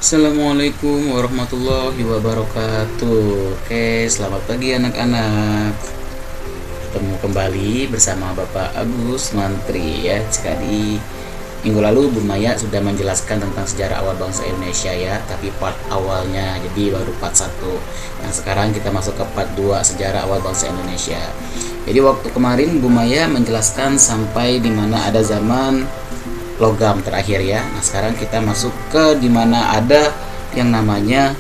Assalamualaikum warahmatullahi wabarakatuh. Oke, selamat pagi anak-anak. Ketemu kembali bersama Bapak Agus Mantri ya. Jika di minggu lalu Bu Maya sudah menjelaskan tentang sejarah awal bangsa Indonesia ya, tapi part awalnya, jadi baru part 1. Nah, sekarang kita masuk ke part 2, sejarah awal bangsa Indonesia. Jadi waktu kemarin Bu Maya menjelaskan sampai di mana ada zaman logam terakhir ya. Nah, sekarang kita masuk ke dimana ada yang namanya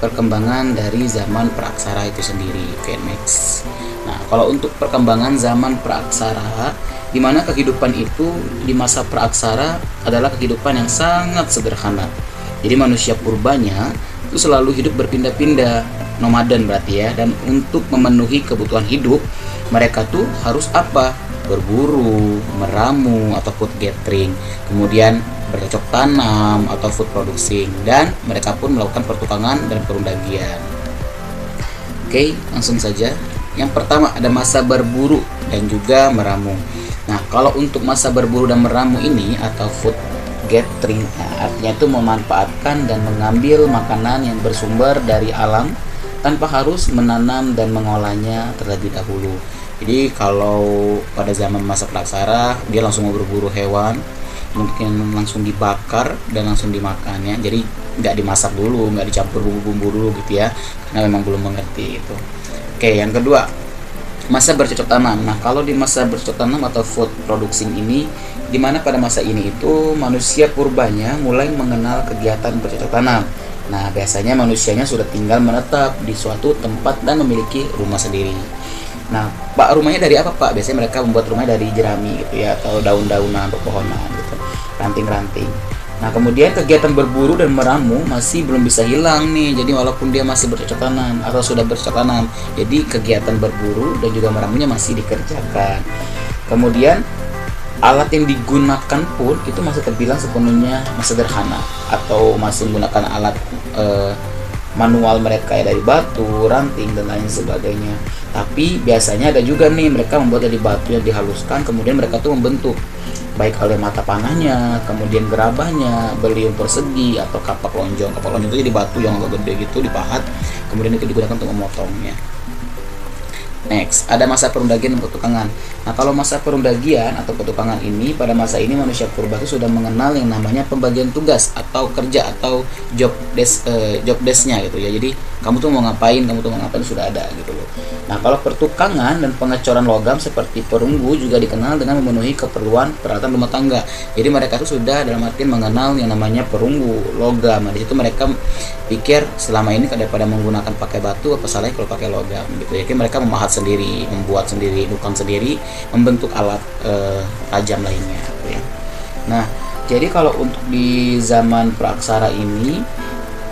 perkembangan dari zaman praaksara itu sendiri. Oke, next. Nah, kalau untuk perkembangan zaman praaksara, dimana kehidupan itu di masa praaksara adalah kehidupan yang sangat sederhana. Jadi manusia purbanya itu selalu hidup berpindah-pindah, nomaden berarti ya. Dan untuk memenuhi kebutuhan hidup, mereka tuh harus apa? Berburu, meramu atau food gathering, kemudian bercocok tanam atau food producing, dan mereka pun melakukan pertukangan dan perundagian. Oke, langsung saja. Yang pertama ada masa berburu dan juga meramu. Nah, kalau untuk masa berburu dan meramu ini atau food gathering, nah, artinya itu memanfaatkan dan mengambil makanan yang bersumber dari alam tanpa harus menanam dan mengolahnya terlebih dahulu. Jadi kalau pada zaman masa praaksara dia langsung mau berburu hewan, mungkin langsung dibakar dan langsung dimakan ya. Jadi nggak dimasak dulu, nggak dicampur bumbu-bumbu dulu gitu ya, karena memang belum mengerti itu. Oke, yang kedua masa bercocok tanam. Nah, kalau di masa bercocok tanam atau food producing ini, dimana pada masa ini itu manusia purbanya mulai mengenal kegiatan bercocok tanam. Nah, biasanya manusianya sudah tinggal menetap di suatu tempat dan memiliki rumah sendiri. Nah, Pak, rumahnya dari apa, Pak? Biasanya mereka membuat rumahnya dari jerami gitu ya, atau daun-daunan, pepohonan gitu, ranting-ranting. Nah, kemudian kegiatan berburu dan meramu masih belum bisa hilang nih. Jadi walaupun dia masih bercocok tanam atau sudah bercocok tanam, jadi kegiatan berburu dan juga meramunya masih dikerjakan. Kemudian alat yang digunakan pun itu masih terbilang sepenuhnya masih sederhana, atau masih menggunakan alat manual mereka ya, dari batu, ranting dan lain sebagainya. Tapi biasanya ada juga nih mereka membuat dari batu yang dihaluskan, kemudian mereka tuh membentuk baik oleh mata panahnya, kemudian gerabahnya, beliung persegi atau kapak lonjong. Kapak lonjong itu jadi batu yang agak gede gitu dipahat, kemudian itu digunakan untuk memotongnya. Next, ada masa perundagian dan pertukangan. Nah, kalau masa perundagian atau pertukangan ini, pada masa ini manusia purba itu sudah mengenal yang namanya pembagian tugas atau kerja atau job desknya gitu ya. Jadi kamu tuh mau ngapain, sudah ada gitu loh. Nah, kalau pertukangan dan pengecoran logam seperti perunggu juga dikenal dengan memenuhi keperluan peralatan rumah tangga. Jadi mereka tuh sudah dalam arti mengenal yang namanya perunggu, logam. Nah, di situ mereka pikir selama ini daripada menggunakan pakai batu, apa salahnya kalau pakai logam gitu ya. Jadi mereka memahat sendiri, membuat sendiri, bukan sendiri, membentuk alat tajam lainnya gitu ya. Nah, jadi kalau untuk di zaman praaksara ini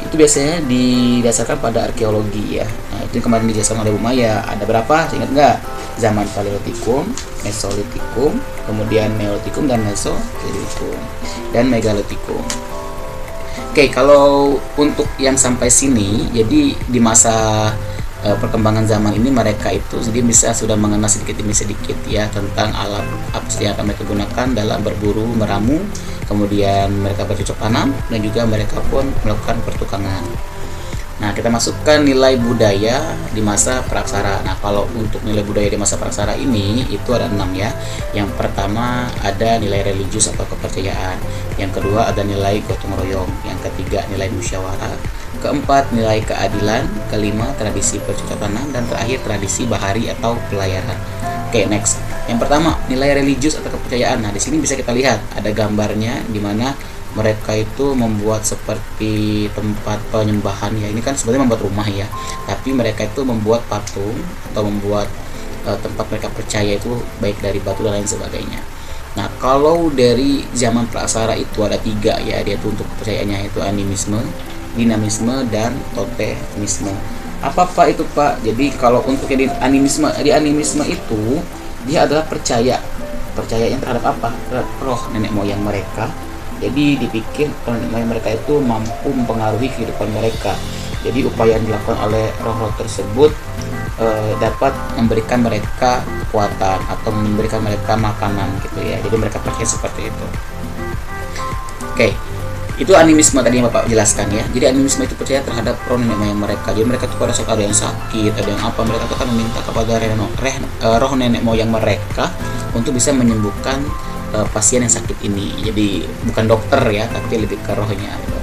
itu biasanya didasarkan pada arkeologi ya. Nah, itu kemarin dijelaskan oleh Bu Maya. Ada berapa? Ingat nggak? Zaman Paleolitikum, Mesolitikum, kemudian Neolitikum dan Mesolitikum, dan Megalitikum. Oke, kalau untuk yang sampai sini, jadi di masa perkembangan zaman ini mereka itu jadi bisa sudah mengenal sedikit demi sedikit ya tentang alat apa yang akan mereka gunakan dalam berburu, meramu, kemudian mereka bercocok tanam, dan juga mereka pun melakukan pertukangan. Nah, kita masukkan nilai budaya di masa praaksara. Nah, kalau untuk nilai budaya di masa praaksara ini itu ada 6 ya. Yang pertama ada nilai religius atau kepercayaan. Yang kedua ada nilai gotong royong. Yang ketiga nilai musyawarah. Keempat nilai keadilan. Kelima tradisi bercocok tanam, dan terakhir tradisi bahari atau pelayaran. Oke, next. Yang pertama nilai religius atau kepercayaan. Nah, di sini bisa kita lihat ada gambarnya di mana mereka itu membuat seperti tempat penyembahan ya. Ini kan sebenarnya membuat rumah ya, tapi mereka itu membuat patung atau membuat tempat mereka percaya itu baik dari batu dan lain sebagainya. Nah, kalau dari zaman praaksara itu ada 3 ya, dia itu untuk kepercayaannya itu animisme, dinamisme, dan totemisme. Apa Pak itu Pak? Jadi kalau untuk di animisme itu dia adalah percayanya terhadap apa? Terhadap roh nenek moyang mereka. Jadi dipikir nenek moyang mereka itu mampu mempengaruhi kehidupan mereka. Jadi upaya yang dilakukan oleh roh-roh tersebut dapat memberikan mereka kekuatan atau memberikan mereka makanan gitu ya. Jadi mereka percaya seperti itu. Oke, Itu animisme tadi yang Bapak jelaskan ya. Jadi animisme itu percaya terhadap roh nenek moyang mereka. Jadi mereka tuh pada saat ada yang sakit, ada yang apa, mereka tuh akan meminta kepada roh nenek moyang mereka untuk bisa menyembuhkan pasien yang sakit ini. Jadi bukan dokter ya, tapi lebih ke rohnya gitu.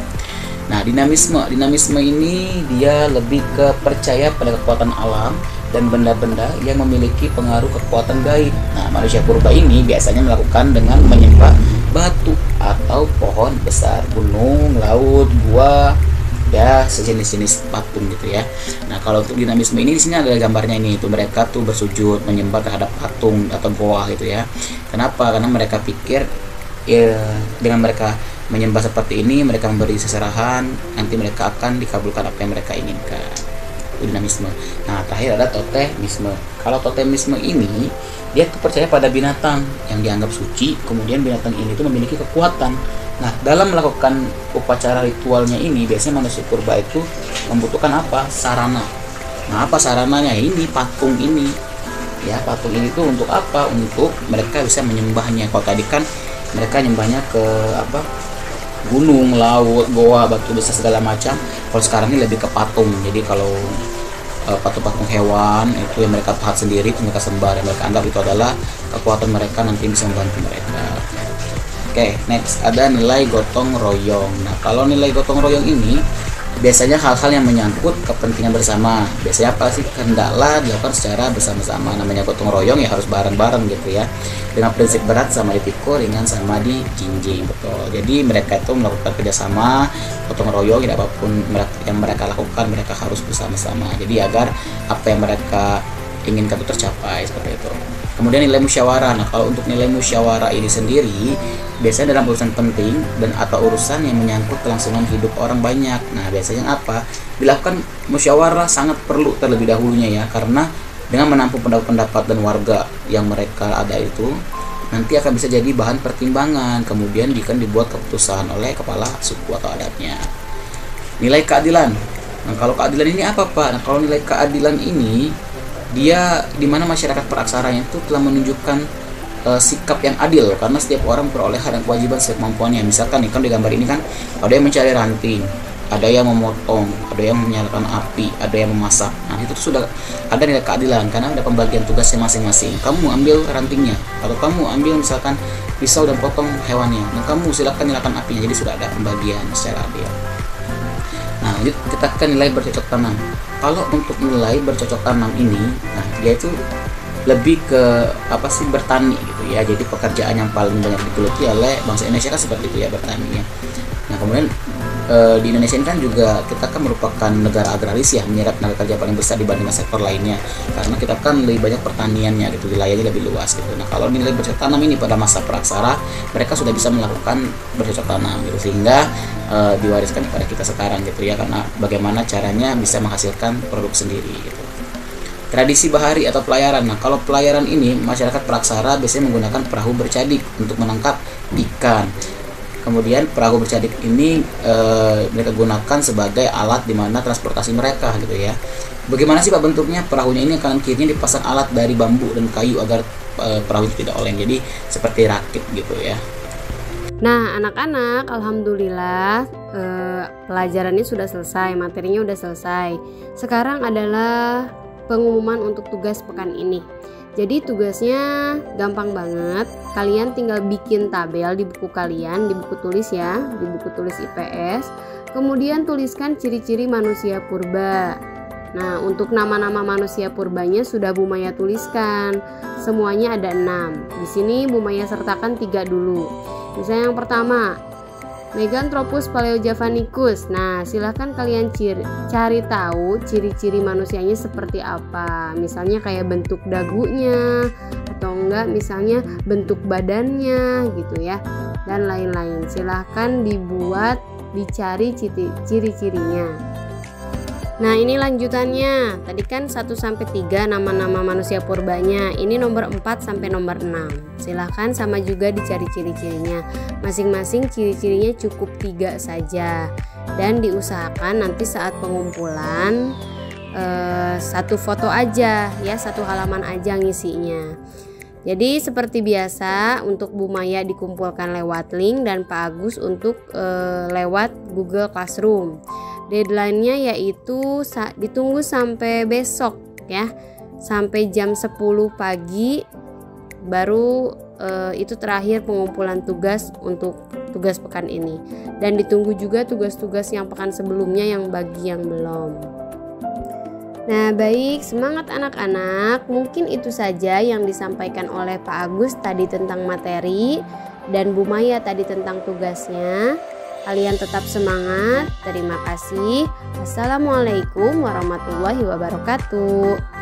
Nah, dinamisme ini dia lebih ke percaya pada kekuatan alam dan benda-benda yang memiliki pengaruh kekuatan gaib. Nah, manusia purba ini biasanya melakukan dengan menyembah batu atau pohon besar, gunung, laut, gua, ya sejenis-jenis patung gitu ya. Nah, kalau untuk dinamisme ini di sini ada gambarnya ini, itu mereka tuh bersujud menyembah terhadap patung atau goa gitu ya. Kenapa? Karena mereka pikir ya, dengan mereka menyembah seperti ini, mereka memberi seserahan, nanti mereka akan dikabulkan apa yang mereka inginkan. Itu dinamisme. Nah, terakhir ada totemisme. Kalau totemisme ini dia tuh percaya pada binatang yang dianggap suci, kemudian binatang ini tuh memiliki kekuatan. Nah, dalam melakukan upacara ritualnya ini biasanya manusia purba itu membutuhkan apa? Sarana. Nah, apa sarananya? Ini patung ini. Ya, patung ini tuh untuk apa? Untuk mereka bisa menyembahnya. Kalau tadi kan mereka nyembahnya ke apa? Gunung, laut, goa, batu besar segala macam. Kalau sekarang ini lebih ke patung. Jadi kalau patung-patung hewan itu yang mereka pahat sendiri, itu mereka sembah dan mereka anggap itu adalah kekuatan mereka nanti bisa membantu mereka. Oke, next ada nilai gotong royong. Nah, kalau nilai gotong royong ini biasanya hal-hal yang menyangkut kepentingan bersama. Biasanya apa sih? Hendaklah dilakukan secara bersama-sama. Namanya gotong royong ya harus bareng-bareng gitu ya. Dengan prinsip berat sama dipikul, ringan sama dijinjing, betul. Jadi mereka itu melakukan kerjasama, gotong royong, tidak apapun yang mereka lakukan mereka harus bersama-sama. Jadi agar apa yang mereka inginkan itu tercapai seperti itu. Kemudian nilai musyawarah. Nah, kalau untuk nilai musyawarah ini sendiri biasanya dalam urusan penting dan atau urusan yang menyangkut kelangsungan hidup orang banyak. Nah, biasanya apa? Dilakukan musyawarah sangat perlu terlebih dahulunya ya, karena dengan menampung pendapat-pendapat dan warga yang mereka ada itu nanti akan bisa jadi bahan pertimbangan, kemudian jika dibuat keputusan oleh kepala suku atau adatnya. Nilai keadilan. Nah, kalau keadilan ini apa, Pak? Nah, kalau nilai keadilan ini dia dimana masyarakat peraksaranya itu telah menunjukkan sikap yang adil, karena setiap orang beroleh hak dan kewajiban sesuai kemampuannya. Misalkan nih kan di gambar ini kan ada yang mencari ranting, ada yang memotong, ada yang menyalakan api, ada yang memasak. Nah, itu sudah ada nilai keadilan karena ada pembagian tugasnya masing-masing. Kamu ambil rantingnya, atau kamu ambil misalkan pisau dan potong hewannya, dan kamu silakan nyalakan apinya. Jadi sudah ada pembagian secara adil. Nah, lanjut kita ke nilai bercocok tanam. Kalau untuk nilai bercocok tanam ini, nah dia itu lebih ke apa sih, bertani gitu ya. Jadi pekerjaan yang paling banyak digeluti oleh bangsa Indonesia kan seperti itu ya, bertani ya. Nah, kemudian di Indonesia ini kan juga kita kan merupakan negara agraris ya, menyerap tenaga kerja paling besar dibandingkan sektor lainnya karena kita kan lebih banyak pertaniannya gitu, wilayahnya lebih luas gitu. Nah, kalau nilai bercocok tanam ini pada masa praksara mereka sudah bisa melakukan bercocok tanam gitu, sehingga diwariskan kepada kita sekarang gitu ya, karena bagaimana caranya bisa menghasilkan produk sendiri gitu. Tradisi bahari atau pelayaran. Nah, kalau pelayaran ini masyarakat praksara biasanya menggunakan perahu bercadik untuk menangkap ikan. Kemudian perahu bercadik ini mereka gunakan sebagai alat di mana transportasi mereka gitu ya. Bagaimana sih Pak bentuknya? Perahunya ini kanan kirinya dipasang alat dari bambu dan kayu agar perahu itu tidak oleng. Jadi seperti rakit gitu ya. Nah, anak-anak, alhamdulillah pelajarannya sudah selesai, materinya sudah selesai. Sekarang adalah pengumuman untuk tugas pekan ini. Jadi tugasnya gampang banget. Kalian tinggal bikin tabel di buku kalian, di buku tulis ya, di buku tulis IPS. Kemudian tuliskan ciri-ciri manusia purba. Nah, untuk nama-nama manusia purbanya sudah Bu Maya tuliskan. Semuanya ada 6. Di sini Bu Maya sertakan 3 dulu. Misalnya yang pertama, Meganthropus paleojavanicus. Nah, silahkan kalian cari tahu ciri-ciri manusianya seperti apa. Misalnya kayak bentuk dagunya, atau enggak misalnya bentuk badannya gitu ya, dan lain-lain. Silahkan dicari ciri-cirinya. Nah, ini lanjutannya. Tadi kan 1-3 nama-nama manusia purbanya. Ini nomor 4 sampai nomor 6. Silahkan sama juga dicari ciri-cirinya. Masing-masing ciri-cirinya cukup 3 saja. Dan diusahakan nanti saat pengumpulan 1 foto aja ya, 1 halaman aja ngisinya. Jadi seperti biasa untuk Bu Maya dikumpulkan lewat link dan Pak Agus untuk lewat Google Classroom. Deadline-nya yaitu ditunggu sampai besok ya, sampai jam 10 pagi baru itu terakhir pengumpulan tugas untuk tugas pekan ini. Dan ditunggu juga tugas-tugas yang pekan sebelumnya yang bagi yang belum. Nah baik, semangat anak-anak. Mungkin itu saja yang disampaikan oleh Pak Agus tadi tentang materi dan Bu Maya tadi tentang tugasnya. Kalian tetap semangat. Terima kasih. Wassalamualaikum warahmatullahi wabarakatuh.